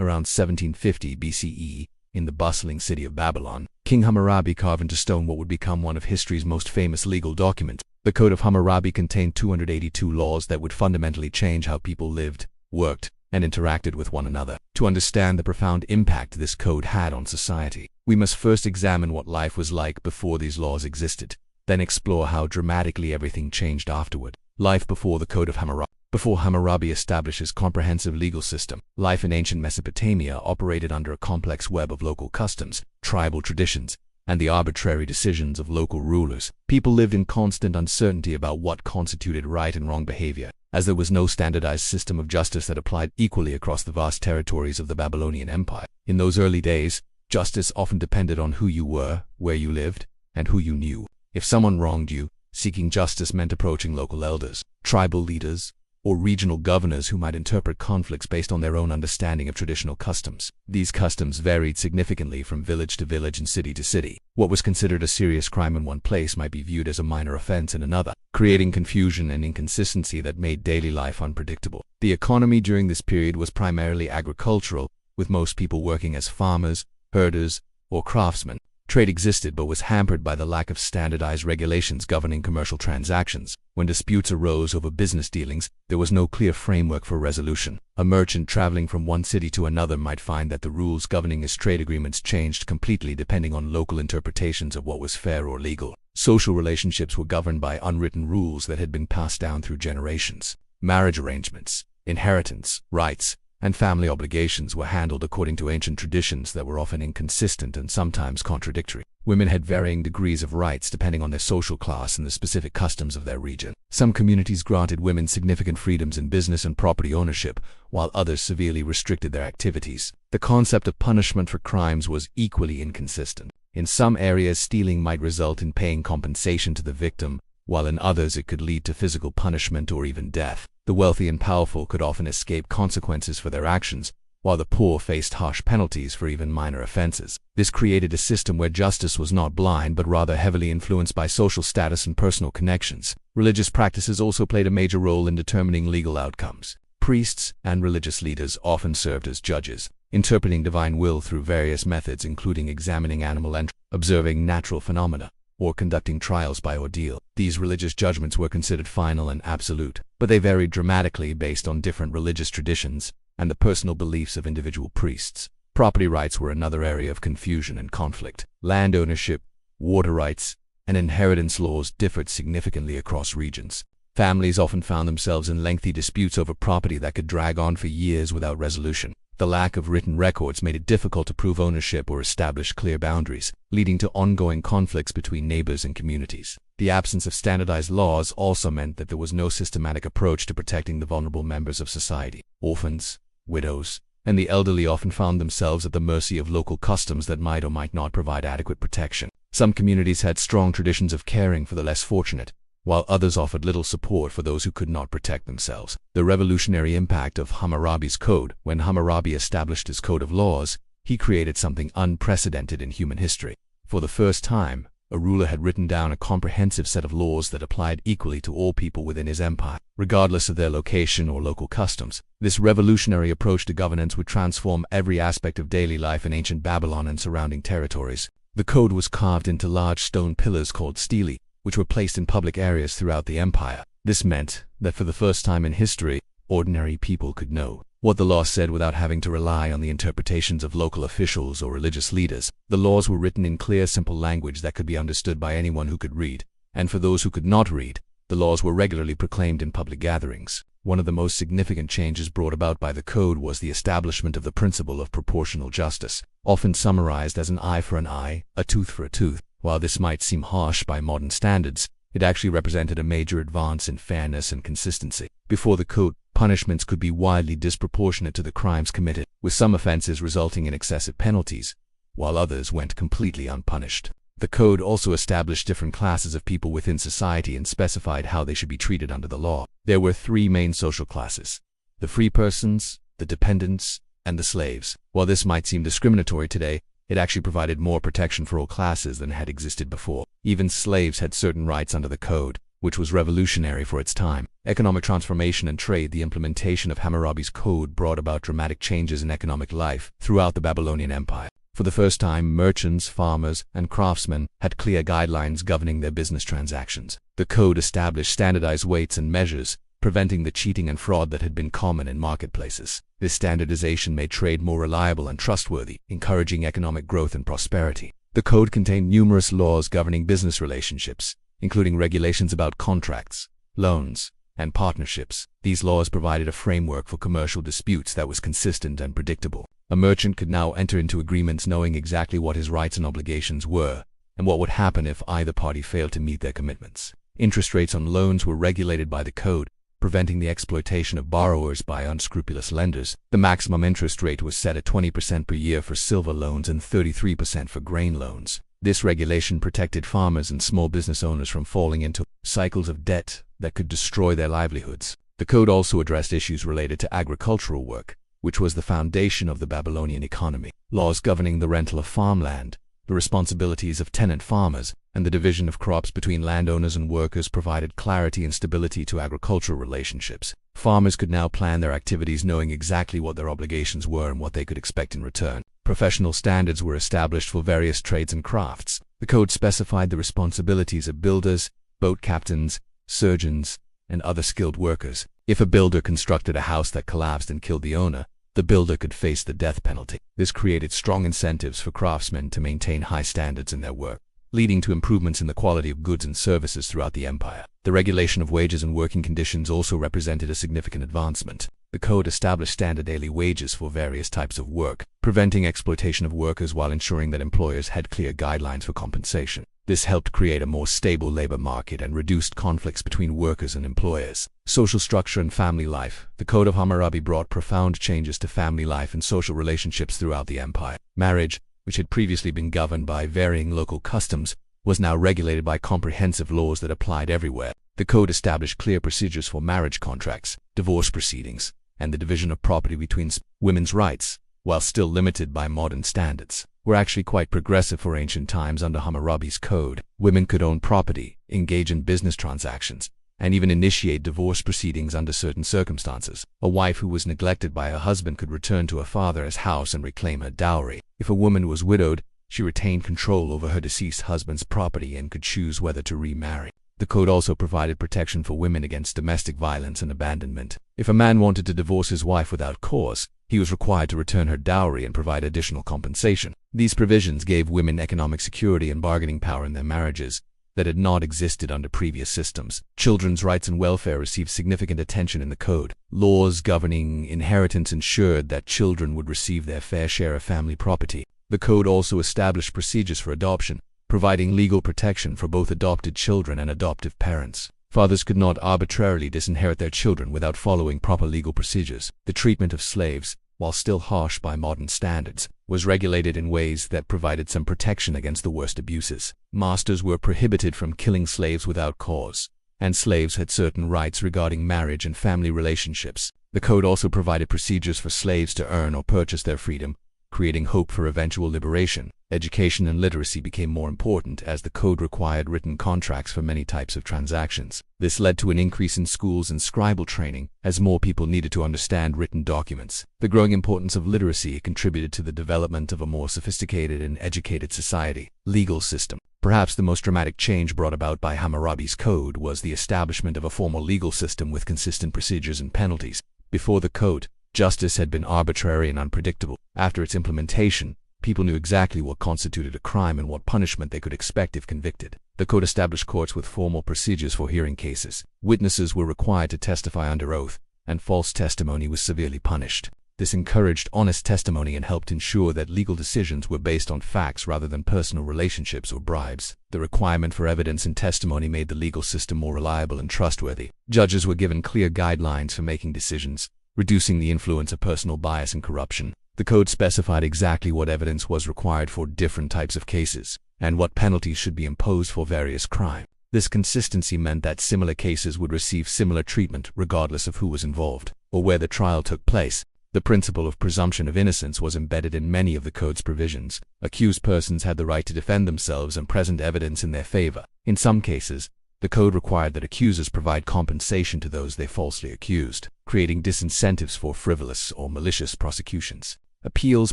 Around 1750 BCE, in the bustling city of Babylon, King Hammurabi carved into stone what would become one of history's most famous legal documents. The Code of Hammurabi contained 282 laws that would fundamentally change how people lived, worked, and interacted with one another. To understand the profound impact this code had on society, we must first examine what life was like before these laws existed, then explore how dramatically everything changed afterward. Life before the Code of Hammurabi. Before Hammurabi established his comprehensive legal system, life in ancient Mesopotamia operated under a complex web of local customs, tribal traditions, and the arbitrary decisions of local rulers. People lived in constant uncertainty about what constituted right and wrong behavior, as there was no standardized system of justice that applied equally across the vast territories of the Babylonian Empire. In those early days, justice often depended on who you were, where you lived, and who you knew. If someone wronged you, seeking justice meant approaching local elders, tribal leaders, or regional governors who might interpret conflicts based on their own understanding of traditional customs. These customs varied significantly from village to village and city to city. What was considered a serious crime in one place might be viewed as a minor offense in another, creating confusion and inconsistency that made daily life unpredictable. The economy during this period was primarily agricultural, with most people working as farmers, herders, or craftsmen. Trade existed but was hampered by the lack of standardized regulations governing commercial transactions. When disputes arose over business dealings, there was no clear framework for resolution. A merchant traveling from one city to another might find that the rules governing his trade agreements changed completely depending on local interpretations of what was fair or legal. Social relationships were governed by unwritten rules that had been passed down through generations. Marriage arrangements, inheritance, rights, and family obligations were handled according to ancient traditions that were often inconsistent and sometimes contradictory. Women had varying degrees of rights depending on their social class and the specific customs of their region. Some communities granted women significant freedoms in business and property ownership, while others severely restricted their activities. The concept of punishment for crimes was equally inconsistent. In some areas, stealing might result in paying compensation to the victim, while in others it could lead to physical punishment or even death. The wealthy and powerful could often escape consequences for their actions, while the poor faced harsh penalties for even minor offenses. This created a system where justice was not blind but rather heavily influenced by social status and personal connections. Religious practices also played a major role in determining legal outcomes. Priests and religious leaders often served as judges, interpreting divine will through various methods including examining animal and observing natural phenomena, or conducting trials by ordeal. These religious judgments were considered final and absolute, but they varied dramatically based on different religious traditions and the personal beliefs of individual priests. Property rights were another area of confusion and conflict. Land ownership, water rights, and inheritance laws differed significantly across regions. Families often found themselves in lengthy disputes over property that could drag on for years without resolution. The lack of written records made it difficult to prove ownership or establish clear boundaries, leading to ongoing conflicts between neighbors and communities. The absence of standardized laws also meant that there was no systematic approach to protecting the vulnerable members of society. Orphans, widows, and the elderly often found themselves at the mercy of local customs that might or might not provide adequate protection. Some communities had strong traditions of caring for the less fortunate, while others offered little support for those who could not protect themselves. The revolutionary impact of Hammurabi's code. When Hammurabi established his code of laws, he created something unprecedented in human history. For the first time, a ruler had written down a comprehensive set of laws that applied equally to all people within his empire, regardless of their location or local customs. This revolutionary approach to governance would transform every aspect of daily life in ancient Babylon and surrounding territories. The code was carved into large stone pillars called stelae, which were placed in public areas throughout the empire. This meant that for the first time in history, ordinary people could know what the law said without having to rely on the interpretations of local officials or religious leaders. The laws were written in clear, simple language that could be understood by anyone who could read, and for those who could not read, the laws were regularly proclaimed in public gatherings. One of the most significant changes brought about by the code was the establishment of the principle of proportional justice, often summarized as an eye for an eye, a tooth for a tooth. While this might seem harsh by modern standards, it actually represented a major advance in fairness and consistency. Before the code, punishments could be wildly disproportionate to the crimes committed, with some offenses resulting in excessive penalties, while others went completely unpunished. The code also established different classes of people within society and specified how they should be treated under the law. There were three main social classes: the free persons, the dependents, and the slaves. While this might seem discriminatory today, it actually provided more protection for all classes than had existed before. Even slaves had certain rights under the code, which was revolutionary for its time. Economic transformation and trade. The implementation of Hammurabi's code brought about dramatic changes in economic life throughout the Babylonian Empire. For the first time, merchants, farmers, and craftsmen had clear guidelines governing their business transactions. The code established standardized weights and measures, preventing the cheating and fraud that had been common in marketplaces. This standardization made trade more reliable and trustworthy, encouraging economic growth and prosperity. The code contained numerous laws governing business relationships, including regulations about contracts, loans, and partnerships. These laws provided a framework for commercial disputes that was consistent and predictable. A merchant could now enter into agreements knowing exactly what his rights and obligations were, and what would happen if either party failed to meet their commitments. Interest rates on loans were regulated by the code, preventing the exploitation of borrowers by unscrupulous lenders. The maximum interest rate was set at 20% per year for silver loans and 33% for grain loans. This regulation protected farmers and small business owners from falling into cycles of debt that could destroy their livelihoods. The code also addressed issues related to agricultural work, which was the foundation of the Babylonian economy. Laws governing the rental of farmland, the responsibilities of tenant farmers, and the division of crops between landowners and workers provided clarity and stability to agricultural relationships. Farmers could now plan their activities knowing exactly what their obligations were and what they could expect in return. Professional standards were established for various trades and crafts. The code specified the responsibilities of builders, boat captains, surgeons, and other skilled workers. If a builder constructed a house that collapsed and killed the owner, the builder could face the death penalty. This created strong incentives for craftsmen to maintain high standards in their work, leading to improvements in the quality of goods and services throughout the empire. The regulation of wages and working conditions also represented a significant advancement. The code established standard daily wages for various types of work, preventing exploitation of workers while ensuring that employers had clear guidelines for compensation. This helped create a more stable labor market and reduced conflicts between workers and employers. Social structure and family life. The Code of Hammurabi brought profound changes to family life and social relationships throughout the empire. Marriage, which had previously been governed by varying local customs, was now regulated by comprehensive laws that applied everywhere. The code established clear procedures for marriage contracts, divorce proceedings, and the division of property between women's rights, while still limited by modern standards, were actually quite progressive for ancient times. Under Hammurabi's code, women could own property, engage in business transactions, and even initiate divorce proceedings under certain circumstances. A wife who was neglected by her husband could return to her father's house and reclaim her dowry. If a woman was widowed, she retained control over her deceased husband's property and could choose whether to remarry. The code also provided protection for women against domestic violence and abandonment. If a man wanted to divorce his wife without cause, he was required to return her dowry and provide additional compensation. These provisions gave women economic security and bargaining power in their marriages that had not existed under previous systems. Children's rights and welfare received significant attention in the code. Laws governing inheritance ensured that children would receive their fair share of family property. The code also established procedures for adoption, providing legal protection for both adopted children and adoptive parents. Fathers could not arbitrarily disinherit their children without following proper legal procedures. The treatment of slaves, while still harsh by modern standards, was regulated in ways that provided some protection against the worst abuses. Masters were prohibited from killing slaves without cause, and slaves had certain rights regarding marriage and family relationships. The code also provided procedures for slaves to earn or purchase their freedom, creating hope for eventual liberation. Education and literacy became more important as the code required written contracts for many types of transactions. This led to an increase in schools and scribal training, as more people needed to understand written documents. The growing importance of literacy contributed to the development of a more sophisticated and educated society. Legal system. Perhaps the most dramatic change brought about by Hammurabi's code was the establishment of a formal legal system with consistent procedures and penalties. Before the code, justice had been arbitrary and unpredictable. After its implementation, people knew exactly what constituted a crime and what punishment they could expect if convicted. The code established courts with formal procedures for hearing cases. Witnesses were required to testify under oath, and false testimony was severely punished. This encouraged honest testimony and helped ensure that legal decisions were based on facts rather than personal relationships or bribes. The requirement for evidence and testimony made the legal system more reliable and trustworthy. Judges were given clear guidelines for making decisions, reducing the influence of personal bias and corruption. The code specified exactly what evidence was required for different types of cases, and what penalties should be imposed for various crimes. This consistency meant that similar cases would receive similar treatment regardless of who was involved, or where the trial took place. The principle of presumption of innocence was embedded in many of the code's provisions. Accused persons had the right to defend themselves and present evidence in their favor. In some cases, The code required that accusers provide compensation to those they falsely accused, creating disincentives for frivolous or malicious prosecutions. Appeals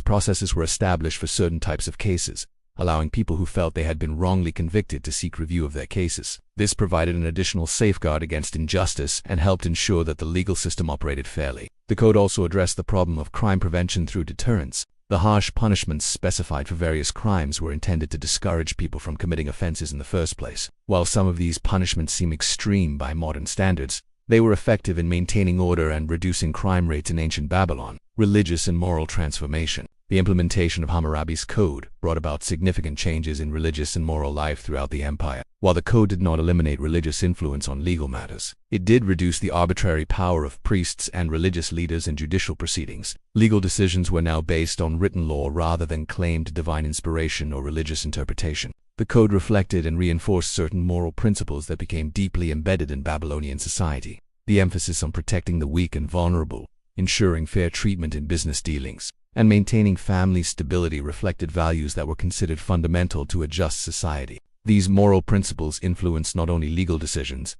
processes were established for certain types of cases, allowing people who felt they had been wrongly convicted to seek review of their cases. This provided an additional safeguard against injustice and helped ensure that the legal system operated fairly. The code also addressed the problem of crime prevention through deterrence. The harsh punishments specified for various crimes were intended to discourage people from committing offenses in the first place. While some of these punishments seem extreme by modern standards, they were effective in maintaining order and reducing crime rates in ancient Babylon. Religious and moral transformation. The implementation of Hammurabi's code brought about significant changes in religious and moral life throughout the empire. While the code did not eliminate religious influence on legal matters, it did reduce the arbitrary power of priests and religious leaders in judicial proceedings. Legal decisions were now based on written law rather than claimed divine inspiration or religious interpretation. The code reflected and reinforced certain moral principles that became deeply embedded in Babylonian society. The emphasis on protecting the weak and vulnerable, ensuring fair treatment in business dealings, and maintaining family stability reflected values that were considered fundamental to a just society. These moral principles influenced not only legal decisions,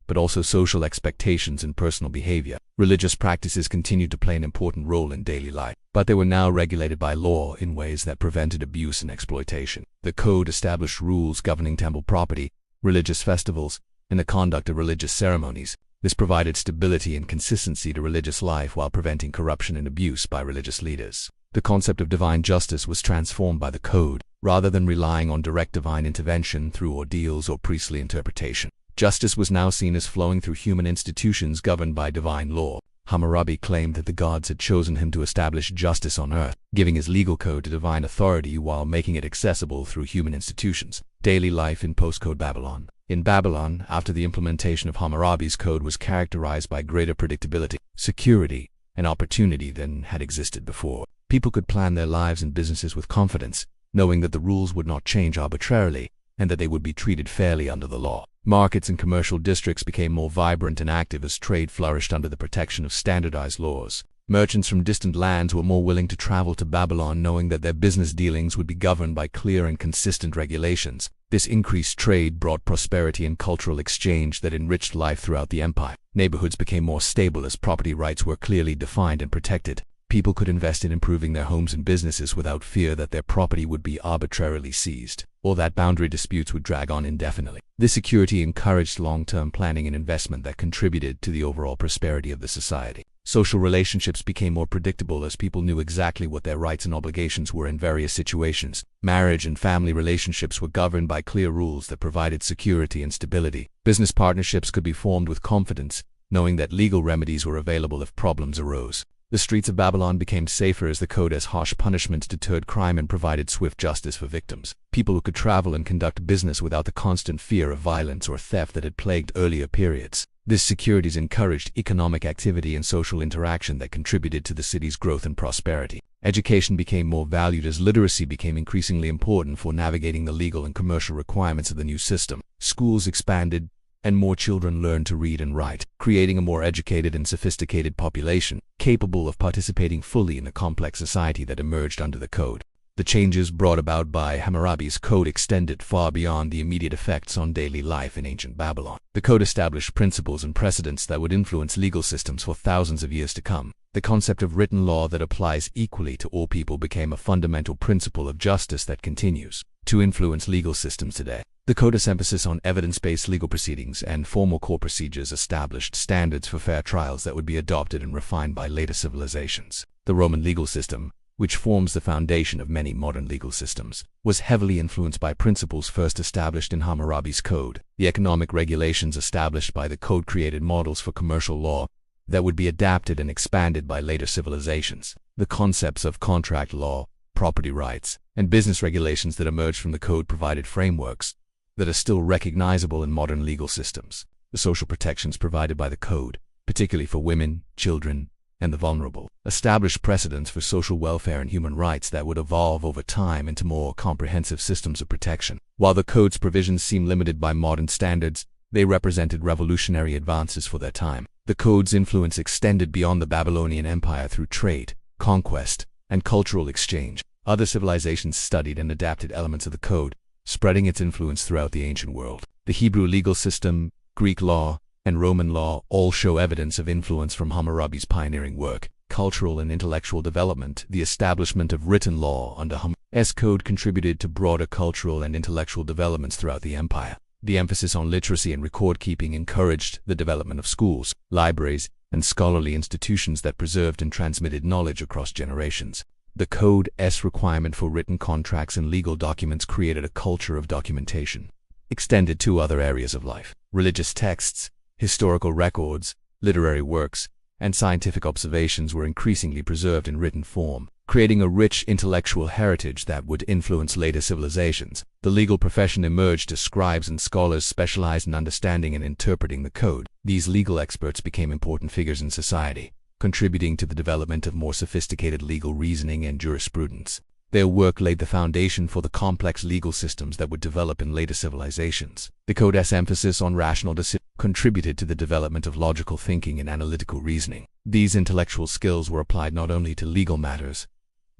but also social expectations and personal behavior. Religious practices continued to play an important role in daily life, but they were now regulated by law in ways that prevented abuse and exploitation. The code established rules governing temple property, religious festivals, and the conduct of religious ceremonies. This provided stability and consistency to religious life while preventing corruption and abuse by religious leaders. The concept of divine justice was transformed by the code, rather than relying on direct divine intervention through ordeals or priestly interpretation. Justice was now seen as flowing through human institutions governed by divine law. Hammurabi claimed that the gods had chosen him to establish justice on earth, giving his legal code to divine authority while making it accessible through human institutions. Daily life in post-code Babylon. In Babylon, after the implementation of Hammurabi's code was characterized by greater predictability, security, and opportunity than had existed before. People could plan their lives and businesses with confidence, knowing that the rules would not change arbitrarily and that they would be treated fairly under the law. Markets and commercial districts became more vibrant and active as trade flourished under the protection of standardized laws. Merchants from distant lands were more willing to travel to Babylon knowing that their business dealings would be governed by clear and consistent regulations. This increased trade brought prosperity and cultural exchange that enriched life throughout the empire. Neighborhoods became more stable as property rights were clearly defined and protected. People could invest in improving their homes and businesses without fear that their property would be arbitrarily seized, or that boundary disputes would drag on indefinitely. This security encouraged long-term planning and investment that contributed to the overall prosperity of the society. Social relationships became more predictable as people knew exactly what their rights and obligations were in various situations. Marriage and family relationships were governed by clear rules that provided security and stability. Business partnerships could be formed with confidence, knowing that legal remedies were available if problems arose. The streets of Babylon became safer as the code's harsh punishments deterred crime and provided swift justice for victims. People could travel and conduct business without the constant fear of violence or theft that had plagued earlier periods. This security encouraged economic activity and social interaction that contributed to the city's growth and prosperity. Education became more valued as literacy became increasingly important for navigating the legal and commercial requirements of the new system. Schools expanded, and more children learned to read and write, creating a more educated and sophisticated population, capable of participating fully in the complex society that emerged under the code. The changes brought about by Hammurabi's code extended far beyond the immediate effects on daily life in ancient Babylon. The code established principles and precedents that would influence legal systems for thousands of years to come. The concept of written law that applies equally to all people became a fundamental principle of justice that continues to influence legal systems today. The code's emphasis on evidence-based legal proceedings and formal court procedures established standards for fair trials that would be adopted and refined by later civilizations. The Roman legal system, which forms the foundation of many modern legal systems, was heavily influenced by principles first established in Hammurabi's code. The economic regulations established by the code created models for commercial law that would be adapted and expanded by later civilizations. The concepts of contract law, property rights, and business regulations that emerged from the code provided frameworks that are still recognizable in modern legal systems. The social protections provided by the code, particularly for women, children, and the vulnerable, established precedents for social welfare and human rights that would evolve over time into more comprehensive systems of protection. While the code's provisions seem limited by modern standards, they represented revolutionary advances for their time. The code's influence extended beyond the Babylonian Empire through trade, conquest, and cultural exchange. Other civilizations studied and adapted elements of the code, spreading its influence throughout the ancient world. The Hebrew legal system, Greek law, and Roman law all show evidence of influence from Hammurabi's pioneering work. Cultural and intellectual development. The establishment of written law under Hammurabi's code contributed to broader cultural and intellectual developments throughout the empire. The emphasis on literacy and record-keeping encouraged the development of schools, libraries, and scholarly institutions that preserved and transmitted knowledge across generations. The Code's requirement for written contracts and legal documents created a culture of documentation, extended to other areas of life. Religious texts, historical records, literary works, and scientific observations were increasingly preserved in written form, creating a rich intellectual heritage that would influence later civilizations. The legal profession emerged as scribes and scholars specialized in understanding and interpreting the code. These legal experts became important figures in society, contributing to the development of more sophisticated legal reasoning and jurisprudence. Their work laid the foundation for the complex legal systems that would develop in later civilizations. The Code's emphasis on rational decision contributed to the development of logical thinking and analytical reasoning. These intellectual skills were applied not only to legal matters,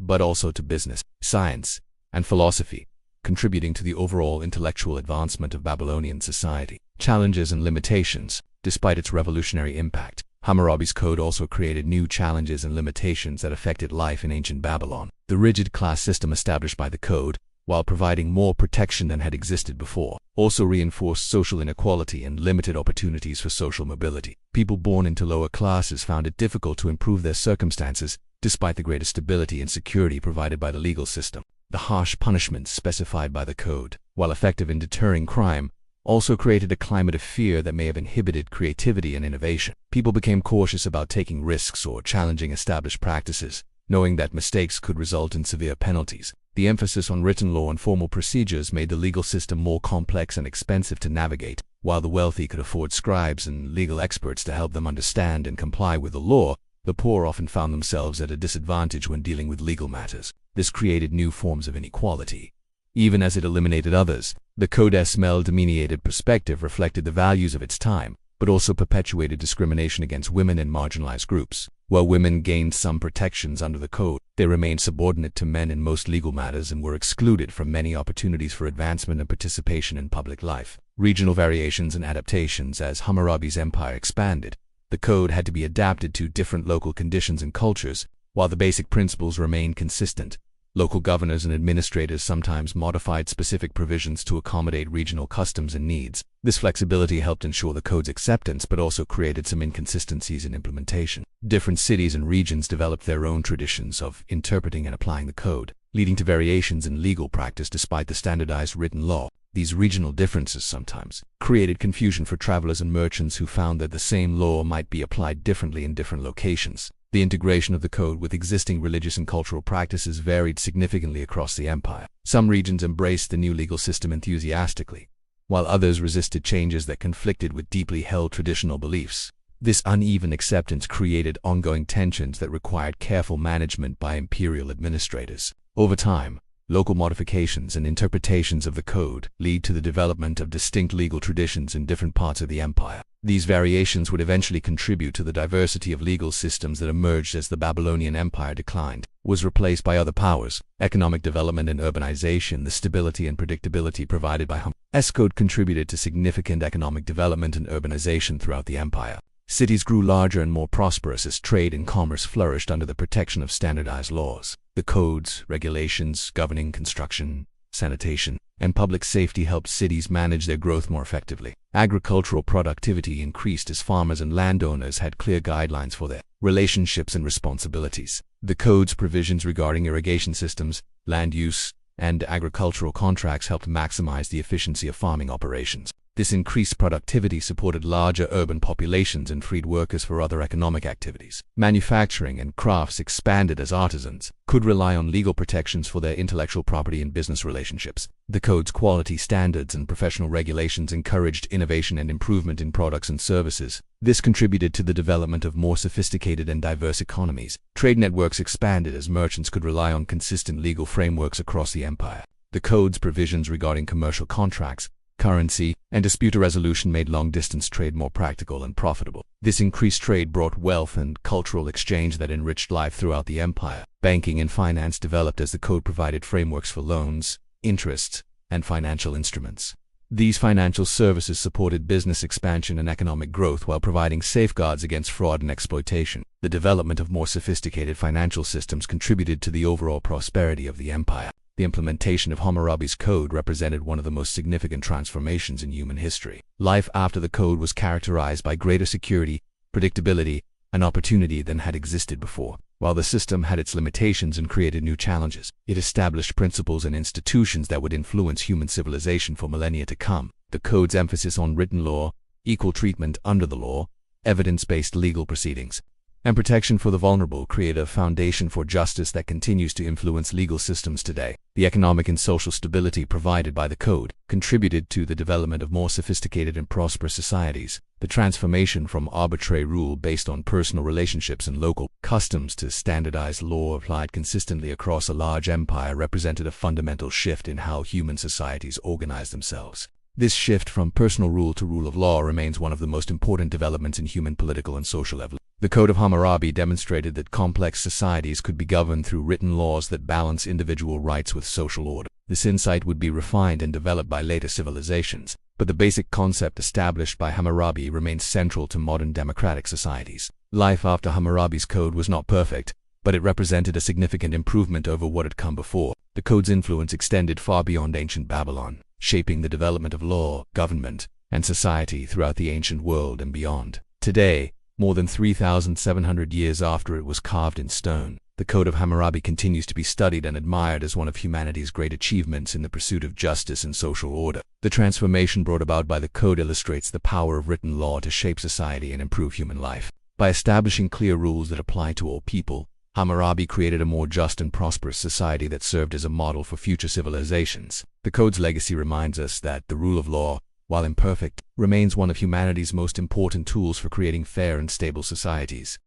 but also to business, science, and philosophy, contributing to the overall intellectual advancement of Babylonian society. Challenges and limitations. Despite its revolutionary impact, Hammurabi's code also created new challenges and limitations that affected life in ancient Babylon. The rigid class system established by the code, while providing more protection than had existed before, also reinforced social inequality and limited opportunities for social mobility. People born into lower classes found it difficult to improve their circumstances, despite the greater stability and security provided by the legal system. The harsh punishments specified by the code, while effective in deterring crime, also created a climate of fear that may have inhibited creativity and innovation. People became cautious about taking risks or challenging established practices, knowing that mistakes could result in severe penalties. The emphasis on written law and formal procedures made the legal system more complex and expensive to navigate. While the wealthy could afford scribes and legal experts to help them understand and comply with the law, the poor often found themselves at a disadvantage when dealing with legal matters. This created new forms of inequality. Even as it eliminated others, the Code's male-dominated perspective reflected the values of its time, but also perpetuated discrimination against women and marginalized groups. While women gained some protections under the code, they remained subordinate to men in most legal matters and were excluded from many opportunities for advancement and participation in public life. Regional variations and adaptations. As Hammurabi's empire expanded, the code had to be adapted to different local conditions and cultures. While the basic principles remained consistent, local governors and administrators sometimes modified specific provisions to accommodate regional customs and needs. This flexibility helped ensure the code's acceptance, but also created some inconsistencies in implementation. Different cities and regions developed their own traditions of interpreting and applying the code, leading to variations in legal practice despite the standardized written law. These regional differences sometimes created confusion for travelers and merchants who found that the same law might be applied differently in different locations. The integration of the code with existing religious and cultural practices varied significantly across the empire. Some regions embraced the new legal system enthusiastically, while others resisted changes that conflicted with deeply held traditional beliefs. This uneven acceptance created ongoing tensions that required careful management by imperial administrators. Over time, local modifications and interpretations of the code lead to the development of distinct legal traditions in different parts of the empire. These variations would eventually contribute to the diversity of legal systems that emerged as the Babylonian Empire declined, was replaced by other powers. Economic development and urbanization. The stability and predictability provided by Hammurabi's code contributed to significant economic development and urbanization throughout the empire. Cities grew larger and more prosperous as trade and commerce flourished under the protection of standardized laws. The codes, regulations governing construction, sanitation, and public safety helped cities manage their growth more effectively. Agricultural productivity increased as farmers and landowners had clear guidelines for their relationships and responsibilities. The code's provisions regarding irrigation systems, land use, and agricultural contracts helped maximize the efficiency of farming operations. This increased productivity supported larger urban populations and freed workers for other economic activities. Manufacturing and crafts expanded as artisans could rely on legal protections for their intellectual property and business relationships. The code's quality standards and professional regulations encouraged innovation and improvement in products and services. This contributed to the development of more sophisticated and diverse economies. Trade networks expanded as merchants could rely on consistent legal frameworks across the empire. The code's provisions regarding commercial contracts, currency, and dispute resolution made long-distance trade more practical and profitable. This increased trade brought wealth and cultural exchange that enriched life throughout the empire. Banking and finance developed as the code provided frameworks for loans, interests, and financial instruments. These financial services supported business expansion and economic growth while providing safeguards against fraud and exploitation. The development of more sophisticated financial systems contributed to the overall prosperity of the empire. The implementation of Hammurabi's code represented one of the most significant transformations in human history. Life after the code was characterized by greater security, predictability, and opportunity than had existed before. While the system had its limitations and created new challenges, it established principles and institutions that would influence human civilization for millennia to come. The code's emphasis on written law, equal treatment under the law, evidence-based legal proceedings, and protection for the vulnerable created a foundation for justice that continues to influence legal systems today. The economic and social stability provided by the code contributed to the development of more sophisticated and prosperous societies. The transformation from arbitrary rule based on personal relationships and local customs to standardized law applied consistently across a large empire represented a fundamental shift in how human societies organize themselves. This shift from personal rule to rule of law remains one of the most important developments in human political and social evolution. The Code of Hammurabi demonstrated that complex societies could be governed through written laws that balance individual rights with social order. This insight would be refined and developed by later civilizations, but the basic concept established by Hammurabi remains central to modern democratic societies. Life after Hammurabi's code was not perfect, but it represented a significant improvement over what had come before. The code's influence extended far beyond ancient Babylon, shaping the development of law, government, and society throughout the ancient world and beyond. Today, more than 3,700 years after it was carved in stone, the Code of Hammurabi continues to be studied and admired as one of humanity's great achievements in the pursuit of justice and social order. The transformation brought about by the code illustrates the power of written law to shape society and improve human life. By establishing clear rules that apply to all people, Hammurabi created a more just and prosperous society that served as a model for future civilizations. The code's legacy reminds us that the rule of law, while imperfect, remains one of humanity's most important tools for creating fair and stable societies.